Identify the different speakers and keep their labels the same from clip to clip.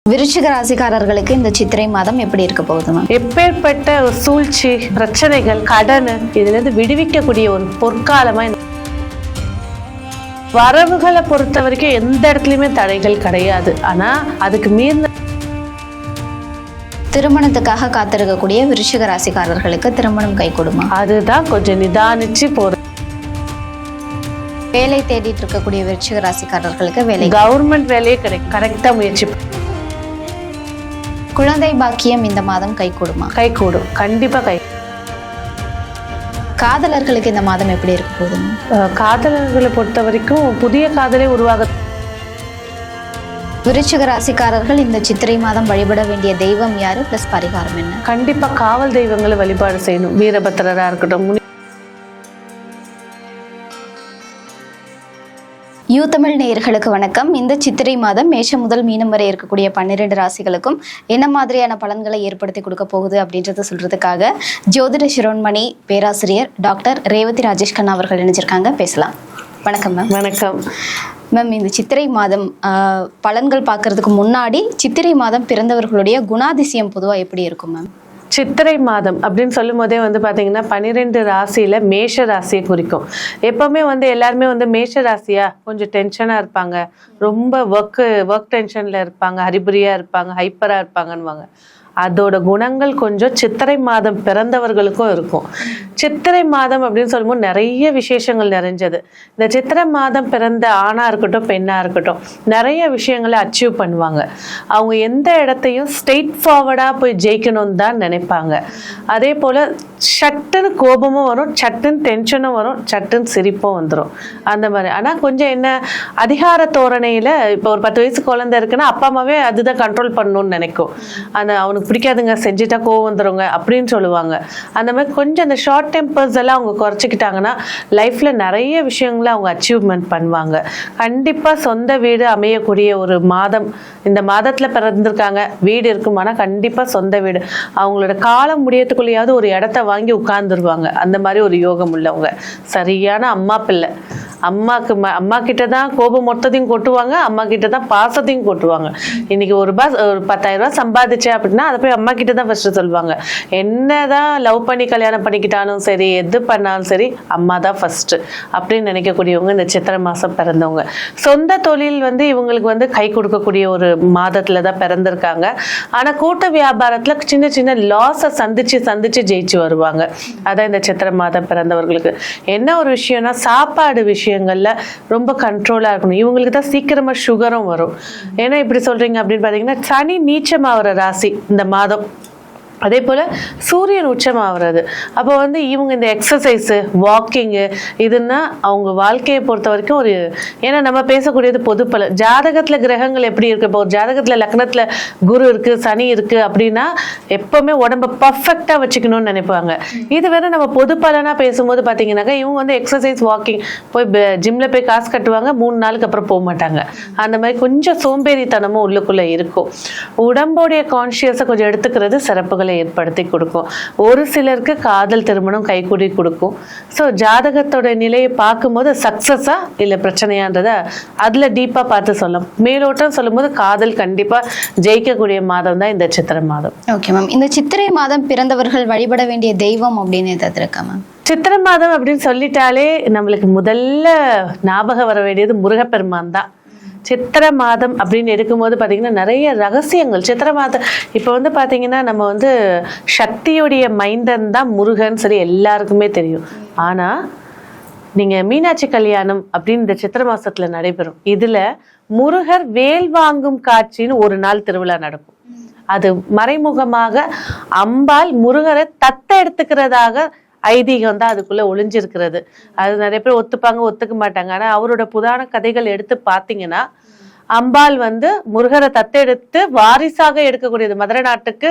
Speaker 1: விருச்சிக ராசிக்காரர்களுக்கு இந்த சித்திரை மாதம் எப்படி இருக்க போகுதுமா?
Speaker 2: எப்பேற்பட்ட சூழ்ச்சி, பிரச்சனைகள், கடன் இதுல இருந்து விடுவிக்கக்கூடிய ஒரு பொற்காலமா வரவுகளை பொறுத்த வரைக்கும் எந்த இடத்துலயுமே தடைகள் கிடையாது. ஆனா அதுக்கு மீறின
Speaker 1: திருமணத்துக்காக காத்திருக்கக்கூடிய விருச்சிக ராசிக்காரர்களுக்கு திருமணம் கை கொடுமா?
Speaker 2: அதுதான் கொஞ்சம் நிதானிச்சு போறது.
Speaker 1: வேலை தேடிட்டு இருக்கக்கூடிய விருச்சிக ராசிக்காரர்களுக்கு வேலை,
Speaker 2: கவர்மெண்ட் வேலையே கரெக்டா முயற்சி.
Speaker 1: குழந்தை பாக்கியம் இந்த மாதம் கை கொடுமா?
Speaker 2: கை கூடும், கண்டிப்பா கை.
Speaker 1: காதலர்களுக்கு இந்த மாதம் எப்படி இருக்க போகுதுமா?
Speaker 2: காதலர்களை பொறுத்த வரைக்கும் புதிய காதலே உருவாக.
Speaker 1: விருச்சிக ராசிக்காரர்கள் இந்த சித்திரை மாதம் வழிபட வேண்டிய தெய்வம் யாரு, பிளஸ் பரிகாரம் என்ன?
Speaker 2: கண்டிப்பா காவல் தெய்வங்களை வழிபாடு செய்யணும். வீரபத்திரரா இருக்கட்டும்.
Speaker 1: யூ தமிழ் நேயர்களுக்கு வணக்கம். இந்த சித்திரை மாதம் மேஷம் முதல் மீனம் வரை இருக்கக்கூடிய 12 ராசிகளுக்கும் என்ன மாதிரியான பலன்களை ஏற்படுத்தி கொடுக்க போகுது அப்படின்றத சொல்றதுக்காக ஜோதிட சிரோன்மணி பேராசிரியர் டாக்டர் ரேவதி ராஜேஷ் கண்ணா அவர்கள் இணைஞ்சிருக்காங்க. பேசலாம். வணக்கம் மேம்.
Speaker 2: வணக்கம்
Speaker 1: மேம். இந்த சித்திரை மாதம் பலன்கள் பார்க்கறதுக்கு முன்னாடி சித்திரை மாதம் பிறந்தவர்களுடைய குணாதிசயம் பொதுவாக எப்படி இருக்கும் மேம்?
Speaker 2: சித்திரை மாதம் அப்படின்னு சொல்லும் போதே பார்த்தீங்கன்னா 12 ராசியில மேஷ ராசியை குறிக்கும். எப்பவுமே எல்லாருமே மேஷ ராசியா கொஞ்சம் டென்ஷனா இருப்பாங்க, ரொம்ப ஒர்க் டென்ஷன்ல இருப்பாங்க, ஹரிபரியா இருப்பாங்க, ஹைப்பரா இருப்பாங்கன்னுவாங்க. அதோட குணங்கள் கொஞ்சம் சித்திரை மாதம் பிறந்தவர்களுக்கும் இருக்கும். சித்திரை மாதம் அப்படின்னு சொல்லும்போது நிறைய விசேஷங்கள் நிறைஞ்சது. இந்த சித்திரை மாதம் பிறந்த ஆணா இருக்கட்டும் பெண்ணா இருக்கட்டும் நிறைய விஷயங்களை அச்சீவ் பண்ணுவாங்க. அவங்க எந்த இடத்தையும் ஸ்ட்ரெயிட் ஃபார்வர்டா போய் ஜெயிக்கணும்னு தான் நினைப்பாங்க. அதே போல சட்டுன்னு கோபமும் வரும், சட்டுன்னு டென்ஷனும் வரும், சட்டுன்னு சிரிப்பும் வந்துடும். அந்த மாதிரி. ஆனால் கொஞ்சம் என்ன அதிகார தோரணையில் இப்போ ஒரு 10 வயசு குழந்தை இருக்குன்னா அப்பா அம்மாவே அதுதான் கண்ட்ரோல் பண்ணணும்னு நினைக்கும். அந்த அவனுக்கு பிடிக்காதுங்க, செஞ்சுட்டா கோவம் வந்துடுங்க அப்படின்னு சொல்லுவாங்க. அந்த மாதிரி கொஞ்சம் அந்த ஷார்ட் டெம்பர்ஸ் எல்லாம் அவங்க குறைச்சிக்கிட்டாங்கன்னா லைஃப்ல நிறைய விஷயங்களை அவங்க அச்சீவ்மெண்ட் பண்ணுவாங்க. கண்டிப்பா சொந்த வீடு அமையக்கூடிய ஒரு மாதம். இந்த மாதத்துல பிறந்திருக்காங்க, வீடு இருக்குமானா கண்டிப்பா சொந்த வீடு. அவங்களோட காலம் முடியறதுக்குள்ளேயாவது ஒரு இடத்த வாங்கி உட்கார்ந்துருவாங்க. அந்த மாதிரி ஒரு யோகம் உள்ளவங்க. சரியான அம்மா பிள்ளை. அம்மா கிட்ட தான் கோபம் மொத்தத்தையும் கொட்டுவாங்க, அம்மா கிட்ட தான் பாசத்தையும் கொட்டுவாங்க. இன்னைக்கு ஒரு 10,000 ரூபாய் சம்பாதிச்சேன் அப்படின்னா அதை போய் அம்மா கிட்ட தான் ஃபர்ஸ்ட் சொல்லுவாங்க. என்னதான் லவ் பண்ணி கல்யாணம் பண்ணிக்கிட்டாலும் சரி, எது பண்ணாலும் சரி, அம்மா தான் ஃபர்ஸ்ட் அப்படின்னு நினைக்கக்கூடியவங்க இந்த சித்திரை மாசம் பிறந்தவங்க. சொந்த தொழில் இவங்களுக்கு கை கொடுக்கக்கூடிய ஒரு மாதத்துல தான் பிறந்திருக்காங்க. ஆனா கூட்ட வியாபாரத்துல சின்ன சின்ன லாஸை சந்திச்சு ஜெயிச்சு வருவாங்க. அதான் இந்த சித்திரை மாதம் பிறந்தவர்களுக்கு. என்ன ஒரு விஷயம்னா சாப்பாடு விஷயங்கள்ல ரொம்ப கண்ட்ரோலா இருக்கணும். இவங்களுக்கு தான் சீக்கிரமா சுகரும் வரும். ஏன்னா இப்படி சொல்றீங்க அப்படின்னு பாத்தீங்கன்னா சனி நீச்சமாகிற ராசி இந்த மாதம். அதே போல் சூரியன் உச்சமாகிறது. அப்போ இவங்க இந்த எக்ஸசைஸு, வாக்கிங்கு இதுன்னா அவங்க வாழ்க்கையை பொறுத்த வரைக்கும் ஒரு, ஏன்னா நம்ம பேசக்கூடியது பொதுப்பல. ஜாதகத்தில் கிரகங்கள் எப்படி இருக்கு, இப்போ ஒரு ஜாதகத்தில் லக்னத்தில் குரு இருக்குது, சனி இருக்குது அப்படின்னா எப்போவுமே உடம்பை பர்ஃபெக்டாக வச்சுக்கணும்னு நினைப்பாங்க. இது வேற நம்ம பொதுப்பலனாக பேசும்போது பார்த்தீங்கன்னாக்கா இவங்க எக்ஸசைஸ், வாக்கிங் போய் ஜிம்மில் போய் காசு கட்டுவாங்க, 3 நாளுக்கு அப்புறம் போக மாட்டாங்க. அந்த மாதிரி கொஞ்சம் சோம்பேறித்தனமும் உள்ளுக்குள்ளே இருக்கும். உடம்போடைய கான்ஷியஸை கொஞ்சம் எடுத்துக்கிறது சிறப்புகள் ஏற்படுத்தி கொடுக்கும். ஒரு சிலருக்கு காதல் திருமணம் கைகூடி கொடுக்கும். ஸோ ஜாதகத்தோட நிலையை பார்க்கும்போது சக்சஸா இல்லை பிரச்சனையான்றத அதுல டீப்பா பார்த்து சொல்லலாம். மேலோட்டம் சொல்லும் போது காதல் கண்டிப்பா ஜெயிக்கக்கூடிய மாதம் தான் இந்த சித்திரை மாதம்.
Speaker 1: Okay ma'am. இந்த சித்திரை மாதம் பிறந்தவர்கள் வழிபட வேண்டிய தெய்வம் அப்படின்னு எதாவது இருக்கா மேம்?
Speaker 2: சித்திரை மாதம் அப்படின்னு சொல்லிட்டாலே நம்மளுக்கு முதல்ல ஞாபகம் வர வேண்டியது முருகப்பெருமான் தான். சித்திரை மாதம் அப்படின்னு எடுக்கும்போது பார்த்தீங்கன்னா நிறைய ரகசியங்கள். சித்திரை மாதம் இப்போ பார்த்தீங்கன்னா நம்ம சக்தியுடைய மைந்தன் தான் முருகன் சரி எல்லாருக்குமே தெரியும். ஆனால் நீங்கள் மீனாட்சி கல்யாணம் அப்படின்னு இந்த சித்திரை மாசத்துல நடைபெறும். இதில் முருகர் வேல் வாங்கும் காட்சின்னு ஒரு நாள் திருவிழா நடக்கும். அது மறைமுகமாக அம்பாள் முருகரை தத்த எடுத்துக்கிறதாக ஐதீகம் தான் அதுக்குள்ள ஒளிஞ்சிருக்கிறது. அது நிறைய பேர் ஒத்துப்பாங்க, ஒத்துக்க மாட்டாங்க. ஆனா அவரோட புராண கதைகள் எடுத்து பார்த்தீங்கன்னா அம்பாள் முருகரை தத்தெடுத்து வாரிசாக எடுக்கக்கூடியது. மதுரை நாட்டுக்கு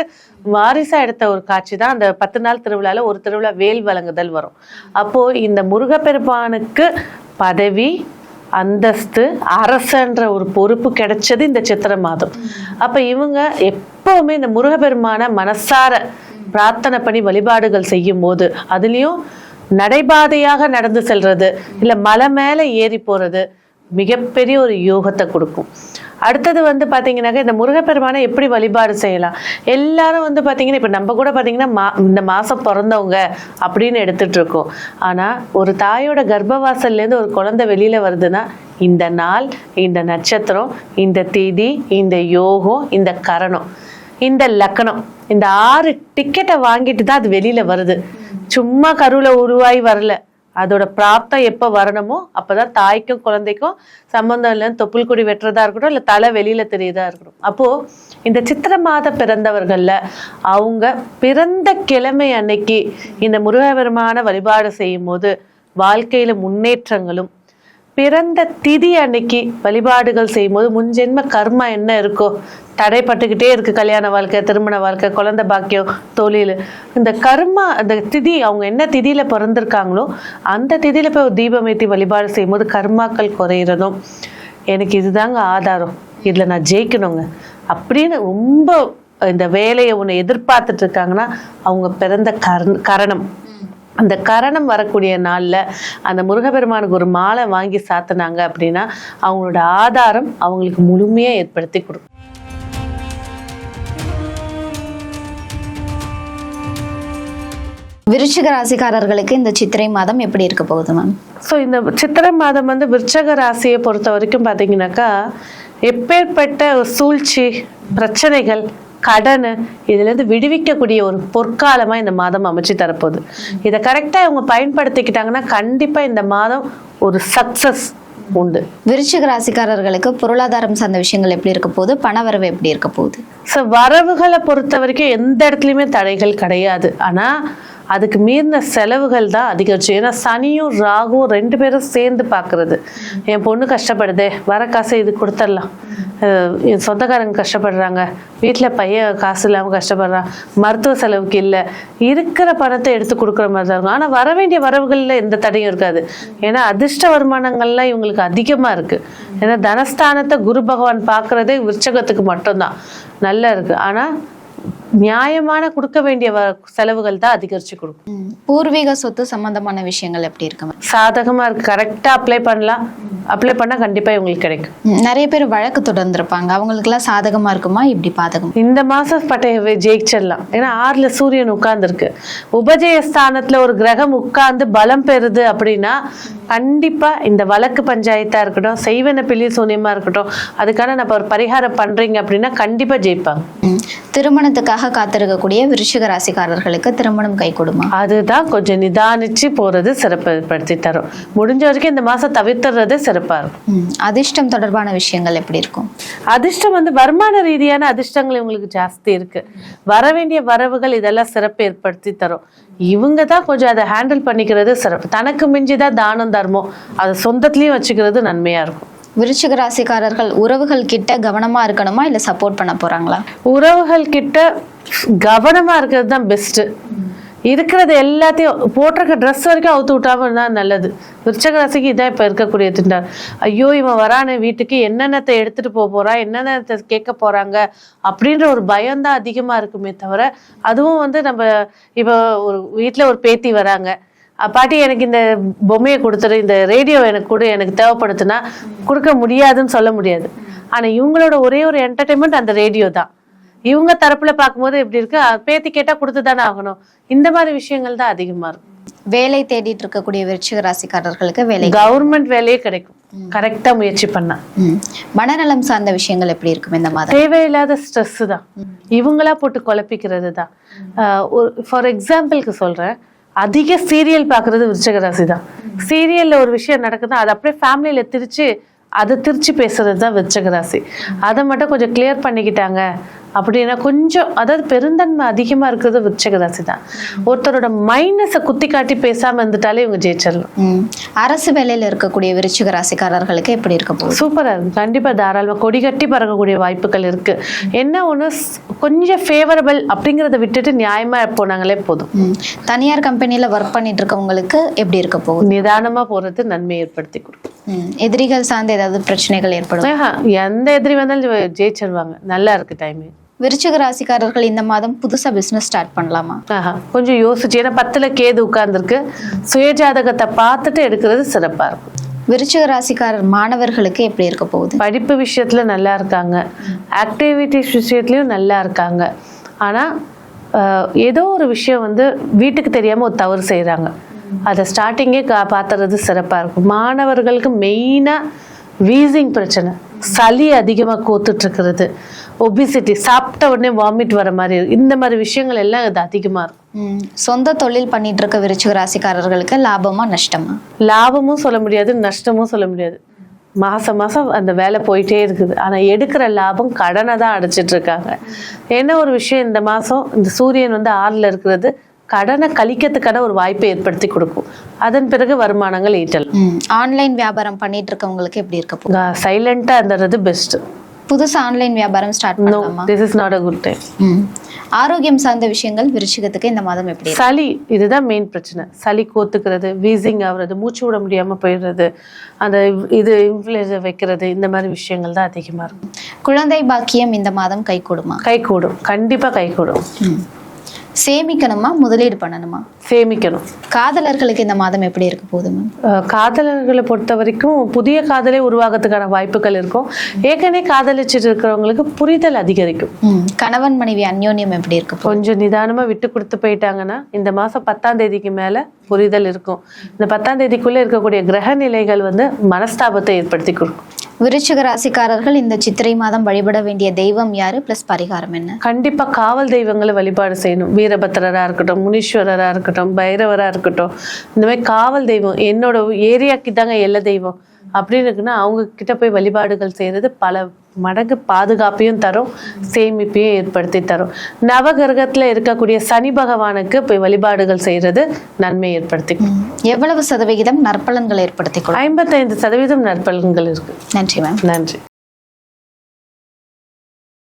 Speaker 2: வாரிசா எடுத்த ஒரு காட்சி தான் அந்த 10 நாள் திருவிழால ஒரு திருவிழா வேல் வழங்குதல் வரும். அப்போ இந்த முருகப்பெருமானுக்கு பதவி, அந்தஸ்து, அரசன்ற ஒரு பொறுப்பு கிடைச்சது இந்த சித்திரை மாதம். அப்ப இவங்க எப்பவுமே இந்த முருகப்பெருமான மனசார பிரார்த்தனை பண்ணி வழிபாடுகள் செய்யும் போது, அதுலயும் நடைபாதையாக நடந்து செல்றது இல்ல மலை மேல ஏறி போறது மிகப்பெரிய ஒரு யோகத்தை கொடுக்கும். அடுத்தது வந்து பாத்தீங்கன்னாக்க இந்த முருகப்பெருமானை எப்படி வழிபாடு செய்யலாம். எல்லாரும் வந்து பாத்தீங்கன்னா இப்ப நம்ம கூட பாத்தீங்கன்னா இந்த மாசம் பிறந்தவங்க அப்படின்னு எடுத்துட்டு இருக்கோம். ஆனா ஒரு தாயோட கர்ப்பவாசல்ல இருந்து ஒரு குழந்தை வெளியில வருதுன்னா இந்த நாள், இந்த நட்சத்திரம், இந்த திதி, இந்த யோகம், இந்த கரணம், இந்த லக்கணம், இந்த 6 டிக்கெட்டை வாங்கிட்டு தான் அது வெளியில வருது. சும்மா கருவுல உருவாகி வரல. அதோட பிராப்தம் எப்ப வரணுமோ அப்பதான் தாய்க்கும் குழந்தைக்கும் சம்பந்தம் இல்லைன்னு தொப்புள் கொடி வெட்டுறதா இருக்கட்டும், இல்ல தலை வெளியில தெரியுதா இருக்கட்டும். அப்போ இந்த சித்திரை மாத பிறந்தவர்கள்ல அவங்க பிறந்த கிழமை அன்னைக்கு இந்த முருகபெருமான வழிபாடு செய்யும் போது வாழ்க்கையில முன்னேற்றங்களும், பிறந்த திதி அன்னைக்கு வழிபாடுகள் செய்யும் போது முன்ஜென்ம கர்மா என்ன இருக்கோ, தடைப்பட்டுக்கிட்டே இருக்கு, கல்யாண வாழ்க்கை, திருமண வாழ்க்கை, குழந்தை பாக்கியம், தொழில், இந்த கர்மா, அந்த திதி, அவங்க என்ன திதியில பிறந்திருக்காங்களோ அந்த திதியில போய் ஒரு தீபம் ஏற்றி வழிபாடு செய்யும் போது கர்மாக்கள் குறையிறதும், எனக்கு இதுதாங்க ஆதாரம், இதுல நான் ஜெயிக்கணுங்க அப்படின்னு ரொம்ப இந்த வேலையை ஒன்று எதிர்பார்த்துட்டு இருக்காங்கன்னா அவங்க பிறந்த கரணம், அந்த கரணம் வரக்கூடிய நாள்ல அந்த முருகப்பெருமானுக்கு ஒரு மாலை வாங்கி சாத்தினாங்க அப்படின்னா அவங்களோட ஆதாரம் அவங்களுக்கு முழுமையா ஏற்படுத்தி கொடுக்கும்.
Speaker 1: விருச்சிக ராசிக்காரர்களுக்கு இந்த சித்திரை மாதம் எப்படி இருக்க போகுது மேம்?
Speaker 2: ஸோ இந்த சித்திரை மாதம் வந்து விருச்சிக ராசியை பொறுத்த வரைக்கும் பார்த்தீங்கன்னாக்கா எப்பேற்பட்ட சூழ்ச்சி, பிரச்சனைகள், கடன், இதுல இருந்து விடுவிக்கக்கூடிய ஒரு பொற்காலமா இந்த மாதம் அமைச்சு தரப்போகுது. இதை கரெக்டா இவங்க பயன்படுத்திக்கிட்டாங்கன்னா கண்டிப்பா இந்த மாதம் ஒரு சக்சஸ் உண்டு.
Speaker 1: விருச்சிக ராசிக்காரர்களுக்கு பொருளாதாரம் சார்ந்த விஷயங்கள் எப்படி இருக்க போகுது, பணவரவு எப்படி இருக்க போகுது?
Speaker 2: ஸோ வரவுகளை பொறுத்த வரைக்கும் எந்த இடத்துலையுமே தடைகள் கிடையாது. ஆனா அதுக்கு மீறின செலவுகள் தான் அதிகரிச்சு. ஏன்னா சனியும் ராகுவும் 2 பேரும் சேர்ந்து பார்க்கறது. என் பொண்ணு கஷ்டப்படுதே, வர காசை இது கொடுத்துடலாம், என் சொந்தக்காரங்க கஷ்டப்படுறாங்க, வீட்டில் பையன் காசு இல்லாமல் கஷ்டப்படுறான், மருத்துவ செலவுக்கு இல்லை, இருக்கிற பணத்தை எடுத்து கொடுக்குற மாதிரி தான் இருக்கும். ஆனால் வர வேண்டிய வரவுகளில் எந்த தடையும் இருக்காது. ஏன்னா அதிர்ஷ்ட வருமானங்கள்லாம் இவங்களுக்கு அதிகமாக இருக்கு. ஏன்னா தனஸ்தானத்தை குரு பகவான் பார்க்கறதே விருச்சகத்துக்கு மட்டும்தான் நல்லா இருக்கு. ஆனால் நியாயமான கொடுக்க வேண்டிய செலவுகள் தான் அதிகரிச்சு கொடுக்கும்.
Speaker 1: பூர்வீக சொத்து சம்பந்தமான விஷயங்கள் எப்படி இருக்கு?
Speaker 2: சாதகமா இருக்கு, கரெக்டா அப்ளை பண்ணலாம், அப்ளை பண்ணா கண்டிப்பா இவங்களுக்கு கிடைக்கும்.
Speaker 1: நிறைய பேர் வழக்கு தொடர்ந்துருப்பாங்க, அவங்களுக்கு எல்லாம் சாதகமா இருக்குமா, இப்படி பாதகம்?
Speaker 2: இந்த மாசம் பட்டைய ஜெயிச்சிடலாம். ஏன்னா 6ல சூரியன் உட்கார்ந்து இருக்கு, உபஜயஸ்தானத்துல ஒரு கிரகம் உட்கார்ந்து பலம் பெறுது அப்படின்னா கண்டிப்பா இந்த வழக்கு பஞ்சாயத்தா இருக்கட்டும், செய்வன பிள்ளை சூன்யமா இருக்கட்டும், அதுக்கான நம்ம ஒரு பரிகாரம் பண்றீங்க அப்படின்னா கண்டிப்பா ஜெயிப்பாங்க.
Speaker 1: திருமணத்துக்காக காத்திருக்கக்கூடிய விருச்சிக ராசிக்காரர்களுக்கு திருமணம் கை கொடுமா?
Speaker 2: அதுதான் கொஞ்சம் நிதானிச்சு போறது சிறப்புப்படுத்தி தரும். முடிஞ்ச வரைக்கும் இந்த மாசம் தவிர்த்துறது சிறப்பா இருக்கும்.
Speaker 1: அதிர்ஷ்டம் தொடர்பான விஷயங்கள் எப்படி இருக்கும்?
Speaker 2: அதிர்ஷ்டம் வந்து வருமான ரீதியான அதிர்ஷ்டங்கள் இவங்களுக்கு ஜாஸ்தி இருக்கு. வர வேண்டிய வரவுகள் இதெல்லாம் சிறப்பு ஏற்படுத்தி தரும். இவங்க தான் கொஞ்சம் அதை ஹேண்டில் பண்ணிக்கிறது சிறப்பு. தனக்கு மிஞ்சிதான் தானம் தர்மம், அதை சொந்தத்திலயும் வச்சுக்கிறது நன்மையா இருக்கும்.
Speaker 1: விருச்சிக ராசிக்காரர்கள் உறவுகள் கிட்ட கவனமா இருக்கணுமா, இல்ல சப்போர்ட் பண்ண போறாங்களா?
Speaker 2: உறவுகள் கிட்ட கவனமா இருக்கிறது தான் பெஸ்ட். இருக்கிறது எல்லாத்தையும் போட்டிருக்க ட்ரெஸ் வரைக்கும் அவுத்து விட்டாம இருந்தா நல்லது. விருச்சிக ராசிக்கு இதான் இப்ப இருக்கக்கூடிய திண்டார். ஐயோ இவன் வரான வீட்டுக்கு என்னென்னத்தை எடுத்துட்டு போறான், என்னென்னத்தை கேட்க போறாங்க அப்படின்ற ஒரு பயம்தான் அதிகமா இருக்குமே தவிர, அதுவும் வந்து நம்ம இப்ப ஒரு வீட்டுல ஒரு பேத்தி வராங்க, பாட்டி எனக்கு இந்த பொம்மையை கொடுத்துரு, இந்த ரேடியோ எனக்கு கொடு, எனக்கு தேவைப்படுத்துனா கொடுக்க முடியாதுன்னு சொல்ல முடியாது. ஆனா இவங்களோட ஒரே ஒரு என்டர்டைன்மெண்ட் அந்த ரேடியோ தான். இவங்க தரப்புல பார்க்கும்போது எப்படி இருக்கு, பேத்தி கேட்டா கொடுத்துதானே ஆகணும். இந்த மாதிரி விஷயங்கள் தான் அதிகமா இருக்கும்.
Speaker 1: வேலை தேடிட்டு இருக்கக்கூடிய விருச்சிக ராசிக்காரர்களுக்கு வேலை,
Speaker 2: கவர்மெண்ட் வேலையே கிடைக்கும் கரெக்டா முயற்சி பண்ணா.
Speaker 1: மனநலம் சார்ந்த விஷயங்கள் எப்படி இருக்கும் இந்த மாதிரி?
Speaker 2: தேவையில்லாத ஸ்ட்ரெஸ் தான், இவங்களா போட்டு குழப்பிக்கிறது தான். ஃபார் எக்ஸாம்பிளுக்கு சொல்றேன், அதிக சீரியல் பாக்குறது விருச்சிக ராசி தான். சீரியல்ல ஒரு விஷயம் நடக்குது, அது அப்படியே ஃபேமிலியில அதை திருச்சி பேசுறது தான் விருச்சிக ராசி. அதை மட்டும் கொஞ்சம் கிளியர் பண்ணிக்கிட்டாங்க அப்படின்னா கொஞ்சம், அதாவது பெருந்தன்மை அதிகமா இருக்கிறது விருச்சிக ராசி தான். ஒருத்தரோட மைனஸை குத்தி காட்டி பேசாம இருந்துட்டாலே இவங்க ஜெயிச்சிடலாம்.
Speaker 1: அரசு வேலையில இருக்கக்கூடிய விருச்சிக ராசிக்காரர்களுக்கு எப்படி இருக்க போகுது?
Speaker 2: சூப்பரா இருக்கும், கண்டிப்பா தாராளமா கொடி கட்டி பறக்கக்கூடிய வாய்ப்புகள் இருக்கு. என்ன ஒண்ணு, கொஞ்சம் ஃபேவரபிள் அப்படிங்கறத விட்டுட்டு நியாயமா போனாங்களே போதும்.
Speaker 1: தனியார் கம்பெனில ஒர்க் பண்ணிட்டு இருக்கவங்களுக்கு எப்படி இருக்க போகுது?
Speaker 2: நிதானமா போறது நன்மை ஏற்படுத்தி கொடுக்கும்.
Speaker 1: எதிரிகள் சார்ந்த ஏதாவது பிரச்சனைகள் ஏற்படும்?
Speaker 2: எந்த எதிரி வந்தாலும் ஜெயிச்சிருவாங்க. நல்லா இருக்கு டைமிங்.
Speaker 1: விருச்சிக ராசிக்காரர்கள் இந்த மாதம் புதுசா பிசினஸ் ஸ்டார்ட் பண்ணலாமா?
Speaker 2: கொஞ்சம் யோசிச்சு, ஏன்னா 10ல கேது உட்கார்ந்துருக்கு, சுயஜாதகத்தை பார்த்துட்டு எடுக்கிறது சிறப்பா இருக்கும்.
Speaker 1: விருச்சிக ராசிக்காரர் மாணவர்களுக்கு எப்படி இருக்க போகுது?
Speaker 2: படிப்பு விஷயத்துல நல்லா இருக்காங்க, ஆக்டிவிட்டிஸ் விஷயத்துலயும் நல்லா இருக்காங்க. ஆனா ஏதோ ஒரு விஷயம் வந்து வீட்டுக்கு தெரியாம ஒரு தவறு செய்யறாங்க, அதை ஸ்டார்டிங்கே பாத்துறது சிறப்பா இருக்கும். மாணவர்களுக்கு மெயினா வீசிங் பிரச்சனை, சளி அதிகமாக கோத்துட்டு இருக்கிறது, ஒபிசிட்டி, சாப்பிட்ட உடனே வாமிட் வர மாதிரி, இந்த மாதிரி விஷயங்கள் எல்லாம் இது அதிகமாக இருக்கும்.
Speaker 1: சொந்த தொழில் பண்ணிட்டு இருக்க விருச்சிக ராசிக்காரர்களுக்கு லாபமா நஷ்டமா?
Speaker 2: லாபமும் சொல்ல முடியாது, நஷ்டமும் சொல்ல முடியாது. மாசம் மாசம் அந்த வேலை போயிட்டே இருக்குது. ஆனா எடுக்கிற லாபம் கடனை தான் அடைச்சிட்டு இருக்காங்க. என்ன ஒரு விஷயம், இந்த மாசம் இந்த சூரியன் வந்து 6ல் இருக்கிறது கடனை கழிக்கிறதுக்கான ஒரு வாய்ப்பை ஏற்படுத்தி கொடுக்கும். அதன் பிறகு வருமானங்கள் ஈட்டலாம்.
Speaker 1: ஆன்லைன் வியாபாரம் பண்ணிட்டு இருக்கவங்களுக்கு எப்படி இருக்க போகுது?
Speaker 2: சைலண்டா இருந்தது பெஸ்ட்.
Speaker 1: புதுசா ஆன்லைன் வியாபாரம் ஸ்டார்ட் பண்ணலாமா?
Speaker 2: This is not a good time.
Speaker 1: ஆரோக்கியம் சார்ந்த விஷயங்கள் விருச்சிகத்துக்கு இந்த மாதம் எப்படி?
Speaker 2: சளி, இதுதான் மெயின் பிரச்சனை. சளி கோத்துக்கிறது, வீசிங் ஆகுறது, மூச்சு விட முடியாம போயிடுறது, அந்த இது இன்ஃப்ளூயன்ஸா வைக்கிறது, இந்த மாதிரி விஷயங்கள் தான் அதிகமா இருக்கும்.
Speaker 1: குழந்தை பாக்கியம் இந்த மாதம் கை கூடுமா?
Speaker 2: கை கூடும், கண்டிப்பா கை கூடும்.
Speaker 1: சேமிக்கணுமா முதலீடு பண்ணணுமா?
Speaker 2: சேமிக்கணும்.
Speaker 1: காதலர்களுக்கு இந்த மாதம் எப்படி இருக்க போகுது மேம்?
Speaker 2: காதலர்களை பொறுத்த வரைக்கும் புதிய காதலே உருவாகிறதுக்கான வாய்ப்புகள் இருக்கும். ஏற்கனவே காதலிச்சுட்டு இருக்கிறவங்களுக்கு புரிதல் அதிகரிக்கும்.
Speaker 1: கணவன் மனைவி அந்யோன்யம் எப்படி இருக்கு?
Speaker 2: கொஞ்சம் நிதானமா விட்டு கொடுத்து போயிட்டாங்கன்னா இந்த மாசம் 10ஆம் தேதிக்கு மேல புரிதல் இருக்கும். இந்த 10ஆம் தேதிக்குள்ள இருக்கக்கூடிய கிரக நிலைகள் வந்து மனஸ்தாபத்தை ஏற்படுத்தி கொடுக்கும்.
Speaker 1: விருச்சிக ராசிக்காரர்கள் இந்த சித்திரை மாதம் வழிபட வேண்டிய தெய்வம் யாரு, பிளஸ் பரிகாரம் என்ன?
Speaker 2: கண்டிப்பா காவல் தெய்வங்களை வழிபாடு செய்யணும். வீரபத்திரரா இருக்கட்டும், முனீஸ்வரரா இருக்கட்டும், பைரவரா இருக்கட்டும், இந்த மாதிரி காவல் தெய்வம் என்னோட ஏரியாக்கு தாங்க எல்லா தெய்வம் அப்படின்னு இருக்குன்னா அவங்க கிட்ட போய் வழிபாடுகள் செய்யறது பல மடங்கு பாதுகாப்பையும் தரும், சேமிப்பையும் ஏற்படுத்தி தரும். நவகிரகத்துல இருக்கக்கூடிய சனி பகவானுக்கு போய் வழிபாடுகள் செய்யறது நன்மை ஏற்படுத்தி.
Speaker 1: எவ்வளவு சதவிகிதம் நற்பலன்கள் ஏற்படுத்தி?
Speaker 2: 55% நற்பலன்கள் இருக்கு.
Speaker 1: நன்றி மேம்.
Speaker 2: நன்றி.